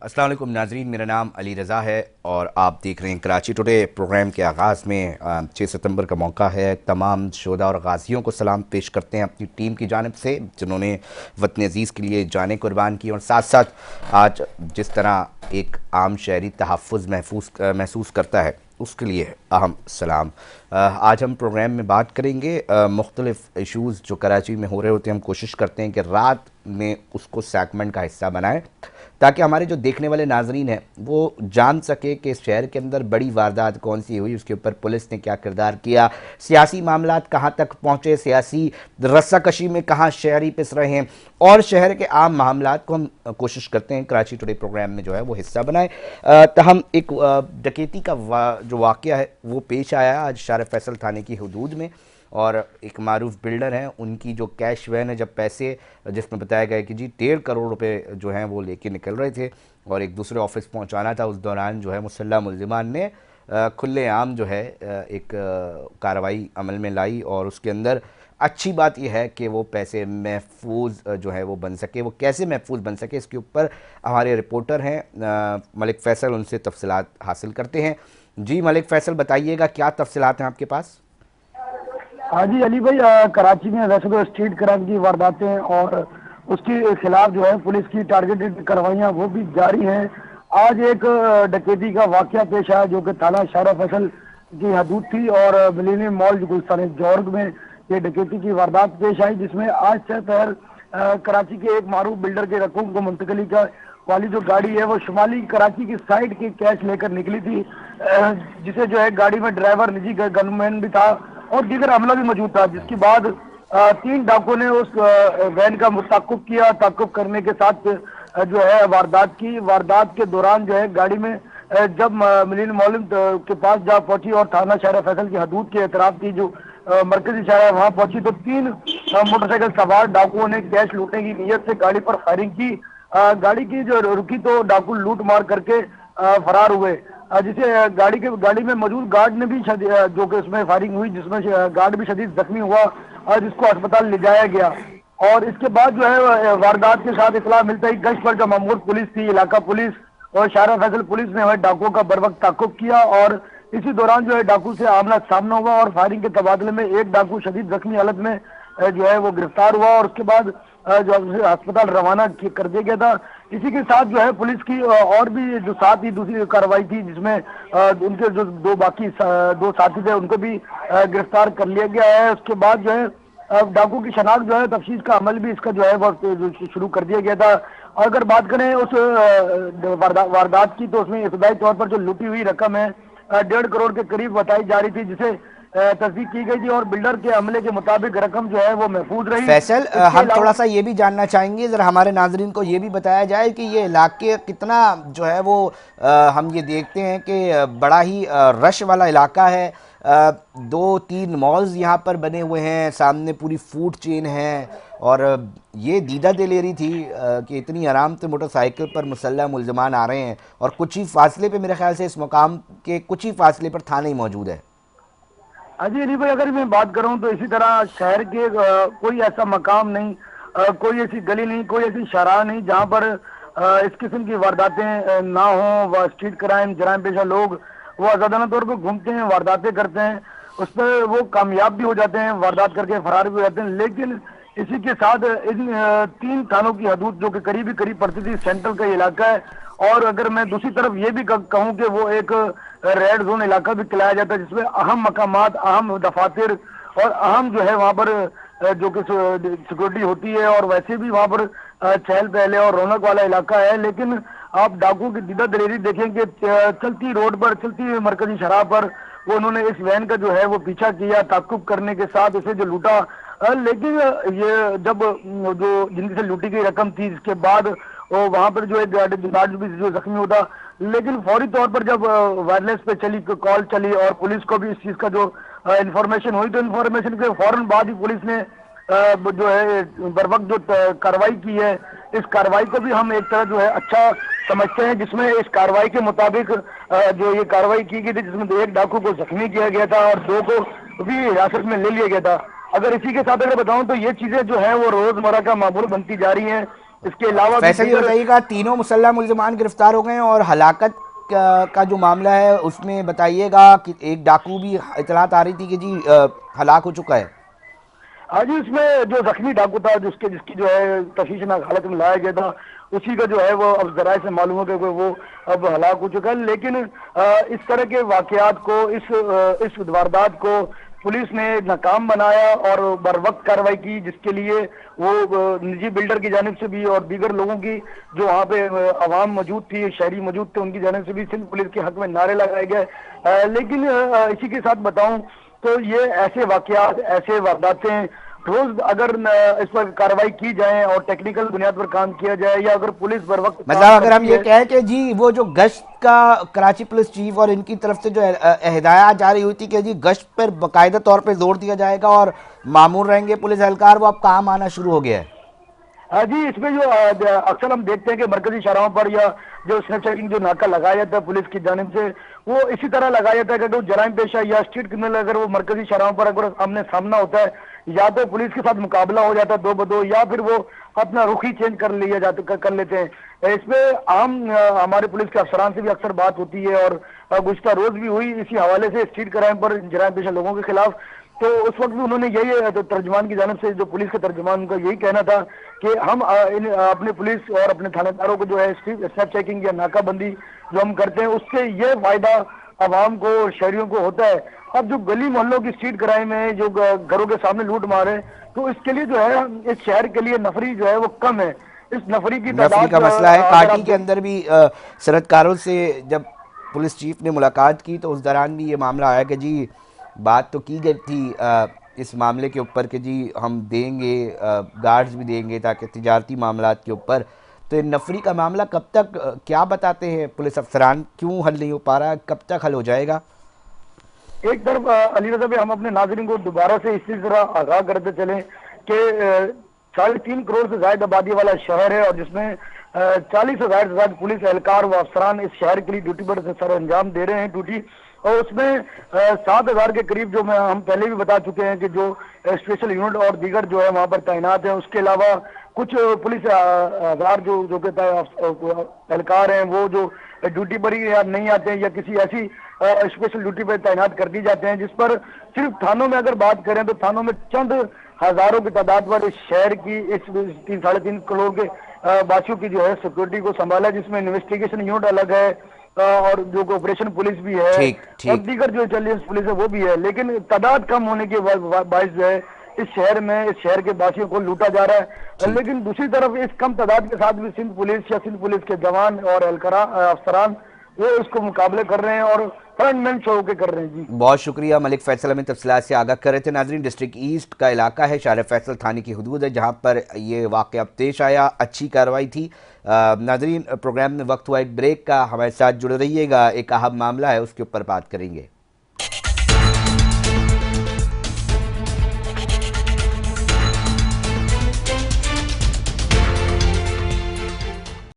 अस्सलाम वालेकुम नाजरीन, मेरा नाम अली रज़ा है और आप देख रहे हैं कराची टुडे। प्रोग्राम के आगाज़ में 6 सितंबर का मौका है। तमाम शोधा और गाज़ियों को सलाम पेश करते हैं अपनी टीम की जानिब से, जिन्होंने वतन अज़ीज़ के लिए जानें कुर्बान की। और साथ साथ आज जिस तरह एक आम शहरी तहफ़्फ़ुज़ महसूस करता है, उसके लिए अहम सलाम। आज हम प्रोग्राम में बात करेंगे मुख्तलिफ़ इशूज़ जो कराची में हो रहे होते हैं। हम कोशिश करते हैं कि रात में उसको सेगमेंट का हिस्सा बनाएं, ताकि हमारे जो देखने वाले नाजरीन हैं वो जान सके कि इस शहर के अंदर बड़ी वारदात कौन सी हुई, उसके ऊपर पुलिस ने क्या किरदार किया, सियासी मामलात कहाँ तक पहुँचे, सियासी रस्साकशी में कहाँ शहरी पिस रहे हैं, और शहर के आम मामलात को हम कोशिश करते हैं कराची टुडे प्रोग्राम में जो है वो हिस्सा बनाए। तहम एक डकैती का जो वाक़या है वो पेश आया आज शार फैसल थाने की हदूद में। और एक मारूफ बिल्डर हैं, उनकी जो कैश वैन है, जब पैसे जिसमें बताया गया कि जी 1.5 करोड़ रुपए जो हैं वो लेके निकल रहे थे और एक दूसरे ऑफिस पहुंचाना था, उस दौरान जो है मुसल्लह मुल्ज़िमान ने खुलेआम जो है एक कार्रवाई अमल में लाई। और उसके अंदर अच्छी बात यह है कि वो पैसे महफूज जो है वो बन सके। वो कैसे महफूज बन सके, इसके ऊपर हमारे रिपोर्टर हैं मलिक फैसल, उनसे तफसीलात हासिल करते हैं। जी मलिक फैसल, बताइएगा क्या तफसीलात हैं आपके पास? हाँ जी अली भाई, कराची में वैसे तो स्ट्रीट क्राइम की वारदातें और उसके खिलाफ जो है पुलिस की टारगेटेड कार्रवाइयाँ वो भी जारी हैं। आज एक डकैती का वाकया पेश आया जो कि थाना शारा फैसल की हदूद थी और मिलेनियम मॉल गुलस्तान जौहर में ये डकैती की वारदात पेश आई, जिसमें आज से पहर कराची के एक मारूफ बिल्डर के रकूम को मुंतकली का वाली जो गाड़ी है वो शुमाली कराची की साइड की कैश लेकर निकली थी, जिसे जो है गाड़ी में ड्राइवर निजी गनमैन भी था और दीगर अमला भी मौजूद था। जिसके बाद 3 डाकुओं ने उस वैन का ताक़ुब किया। ताक़ुब करने के साथ जो है वारदात के दौरान जो है गाड़ी में जब मिलीन मौलम के पास जा पहुंची और थाना शारा फैसल की हदूद के एतराफ की जो मरकजी शारा वहां पहुंची, तो 3 मोटरसाइकिल सवार डाकुओं ने कैश लूटने की नीयत से गाड़ी पर फायरिंग की। गाड़ी की जो रुकी तो डाकू लूट मार करके फरार हुए, जिसे गाड़ी में मौजूद गार्ड ने भी जो कि उसमें फायरिंग हुई, जिसमें गार्ड भी शदीद जख्मी हुआ और जिसको अस्पताल ले जाया गया। और इसके बाद जो है वारदात के साथ इतला मिलता ही गश्त पर जो मामूर पुलिस थी, इलाका पुलिस और शारा फैसल पुलिस ने डाकुओं का बर वक्त ताक़ुब किया और इसी दौरान जो है डाकू से आमना सामना हुआ और फायरिंग के तबादले में एक डाकू शदीद जख्मी हालत में जो है वो गिरफ्तार हुआ और उसके बाद जो अस्पताल रवाना कर दिया गया था। इसी के साथ जो है पुलिस की और भी जो साथ ही दूसरी कार्रवाई थी, जिसमें उनके जो दो साथी थे उनको भी गिरफ्तार कर लिया गया है। उसके बाद जो है डाकू की शनाख्त जो है तफ्तीश का अमल भी इसका जो है वो शुरू कर दिया गया था। अगर बात करें उस वारदात की, तो उसमें इब्तदाई तौर पर जो लूटी हुई रकम है 1.5 करोड़ के करीब बताई जा रही थी, जिसे तस्दीक की गई थी और बिल्डर के अमले के मुताबिक रकम जो है वो महफूज रही। फैसल, हम थोड़ा सा ये भी जानना चाहेंगे, ज़रा हमारे नाजरीन को ये भी बताया जाए कि ये इलाके कितना जो है वो हम ये देखते हैं कि बड़ा ही रश वाला इलाका है। 2-3 मॉल्स यहाँ पर बने हुए हैं, सामने पूरी फूड चेन है। और ये दीदा दे ले रही थी कि इतनी आराम से मोटरसाइकिल पर मुसल्लह मुल्ज़िमान आ रहे हैं और कुछ ही फासले पे, मेरे ख्याल से इस मुकाम के कुछ ही फासले पर थाना ही मौजूद है। अजी अली भाई, अगर मैं बात करूं तो इसी तरह शहर के कोई ऐसा मकाम नहीं, कोई ऐसी गली नहीं, कोई ऐसी शराह नहीं जहां पर इस किस्म की वारदातें ना हो। व स्ट्रीट क्राइम जराइम पेशा लोग वो आजादाना तौर पर घूमते हैं, वारदातें करते हैं, उस पर वो कामयाब भी हो जाते हैं, वारदात करके फरार भी हो जाते हैं। लेकिन इसी के साथ इन 3 थानों की हदूद जो कि करीब पड़ती थी, सेंट्रल का इलाका है। और अगर मैं दूसरी तरफ ये भी कहूँ कि वो एक रेड जोन इलाका भी कहलाया जाता है, जिसमें अहम मकामात, अहम दफातर और अहम जो है वहाँ पर जो कि सिक्योरिटी होती है और वैसे भी वहाँ पर चहल पहले और रौनक वाला इलाका है। लेकिन आप डाकुओं की दीदा दलेरी देखेंगे, चलती रोड पर, चलती मरकजी शराह पर वो उन्होंने इस वैन का जो है वो पीछा किया, ताक़ुब करने के साथ इसे जो लूटा। लेकिन ये जब जो जिनसे से लूटी गई रकम थी, इसके बाद वो वहां पर जो एक गार्ड भी जो जख्मी होता, लेकिन फौरी तौर पर जब वायरलेस पे चली कॉल चली और पुलिस को भी इस चीज का जो इंफॉर्मेशन हुई, तो इंफॉर्मेशन के फौरन बाद ही पुलिस ने जो है बर वक्त जो कार्रवाई की है, इस कार्रवाई को भी हम एक तरह जो है अच्छा समझते हैं, जिसमें इस कार्रवाई के मुताबिक जो ये कार्रवाई की गई थी, जिसमें 1 डाकू को जख्मी किया गया था और 2 को भी हिरासत में ले लिया गया था। अगर इसी के साथ अगर बताऊं तो ये चीजें जो है वो रोजमर्रा का मामूल बनती जा रही हैं اس کے علاوہ بھی فیصل یہ بتائیے گا، تینوں مسلح ملزمان گرفتار ہو گئے ہیں اور ہلاکت کا جو معاملہ ہے اس میں بتائیے گا کہ ایک ڈاکو بھی اطلاعات آ رہی تھی کہ جی ہلاک ہو چکا ہے۔ ہاں جی، اس میں جو زخمی ڈاکو تھا جس کی جو ہے تشویشناک حالت میں لایا گیا تھا، اسی کا جو ہے وہ اب ذرائع سے معلوم ہو گیا کہ وہ اب ہلاک ہو چکا ہے۔ لیکن اس طرح کے واقعات کو، اس واردات کو پولیس نے ناکام بنایا اور بر وقت کارروائی کی، جس کے لیے وہ نجی بلڈر کی جانب سے بھی اور دیگر لوگوں کی جو وہاں پہ عوام موجود تھی، شہری موجود تھے، ان کی جانب سے بھی سندھ پولیس کے حق میں نعرے لگائے گئے۔ لیکن اسی کے ساتھ بتاؤں تو یہ ایسے واقعات، ایسے وارداتیں روز اگر اس پر کارروائی کی جائیں اور ٹیکنیکل بنیاد پر کام کیا جائے، یا اگر پولیس بر وقت مطلب اگر ہم یہ کہیں کہ جی وہ جو گشت کا کراچی پولیس چیف اور ان کی طرف سے جو ہدایات جاری ہوئی تھی کہ جی گشت پر باقاعدہ طور پہ زور دیا جائے گا اور مامور رہیں گے پولیس اہلکار، وہ اب کام آنا شروع ہو گیا ہے۔ ہاں جی، اس میں جو اکثر ہم دیکھتے ہیں کہ مرکزی شاہراہوں پر یا جو اسنیپ چیکنگ جو ناکہ لگایا جاتا ہے پولیس کی جانب سے، وہ اسی طرح لگایا جاتا ہے کہ جرائم پیشہ یا اسٹریٹ کرمنل اگر وہ مرکزی شاہراہوں پر اگر آمنے سامنا ہوتا ہے، یا تو پولیس کے ساتھ مقابلہ ہو جاتا ہے دو بدو، یا پھر وہ اپنا رخ ہی چینج کر لیتے ہیں۔ اس میں عام ہمارے پولیس کے افسران سے بھی اکثر بات ہوتی ہے اور گزشتہ روز بھی ہوئی اسی حوالے سے اسٹریٹ کرائم پر، جرائم پیشہ لوگوں کے خلاف۔ تو اس وقت بھی انہوں نے یہی ترجمان کی جانب سے، جو پولیس کا ترجمان، ان کا یہی کہنا تھا کہ ہم اپنے پولیس اور اپنے تھانہ داروں کو جو ہے اسنیپ چیکنگ یا ناکہ بندی جو ہم کرتے ہیں، اس سے یہ فائدہ عوام کو، شہریوں کو ہوتا ہے۔ اب جو گلی محلوں کی اسٹریٹ کرائم ہے، جو گھروں کے سامنے لوٹ مار ہے، تو اس کے لیے جو ہے اس شہر کے لیے نفری جو ہے وہ کم ہے۔ اس نفری کی نفری تعداد کا مسئلہ ہے۔ کاٹی کے اندر بھی صنعتکاروں سے جب پولیس چیف نے ملاقات کی تو اس دوران بھی یہ معاملہ آیا کہ جی بات تو کی گئی تھی اس معاملے کے اوپر کہ جی ہم دیں گے، گارڈز بھی دیں گے تاکہ تجارتی معاملات کے اوپر۔ تو یہ نفری کا معاملہ کب تک، کیا بتاتے ہیں پولیس افسران، کیوں حل نہیں ہو پا رہا، کب تک حل ہو جائے گا؟ ایک طرف علی رضا بھائی، ہم اپنے ناظرین کو دوبارہ سے اسی طرح آگاہ کرتے چلیں کہ 3.5 کروڑ سے زائد آبادی والا شہر ہے، اور جس میں 40 سے زائد پولیس اہلکار و افسران اس شہر کے لیے ڈیوٹی پر سر انجام دے رہے ہیں ڈیوٹی، اور اس میں 7,000 کے قریب جو ہم پہلے بھی بتا چکے ہیں کہ جو اسپیشل یونٹ اور دیگر جو ہے وہاں پر تعینات ہیں۔ اس کے علاوہ کچھ پولیس ہزار جو کہ اہلکار ہیں، وہ جو ڈیوٹی پر ہی نہیں آتے ہیں یا کسی ایسی اسپیشل ڈیوٹی پر تعینات کر دی جاتے ہیں، جس پر صرف تھانوں میں اگر بات کریں تو تھانوں میں چند ہزاروں کی تعداد پر اس شہر کی اس 3.5 کروڑ کے باشیوں کی جو ہے سیکورٹی کو سنبھالا، جس میں انویسٹیگیشن یونٹ الگ ہے اور جو کوپریشن پولیس بھی ہے اور دیگر جو انٹیلیجنس پولیس ہے وہ بھی ہے۔ لیکن تعداد کم ہونے کے باعث جو ہے اس شہر کے باشیوں کو لوٹا جا رہا ہے۔ لیکن دوسری طرف اس کم تعداد کے ساتھ بھی سندھ پولیس کے جوان اور افسران وہ اس کو مقابلے کر رہے ہیں اور فرنٹ مین شو کے کر رہے ہیں۔ جی بہت شکریہ ملک فیصل، ہمیں تفصیلات سے آگاہ کر رہے تھے۔ ناظرین، ڈسٹرکٹ ایسٹ کا علاقہ ہے، شارع فیصل تھانے کی حدود ہے جہاں پر یہ واقعہ پیش آیا، اچھی کارروائی تھی۔ ناظرین، پروگرام میں وقت ہوا ایک بریک کا، ہمارے ساتھ جڑے رہیے گا، ایک اہم معاملہ ہے اس کے اوپر بات کریں گے۔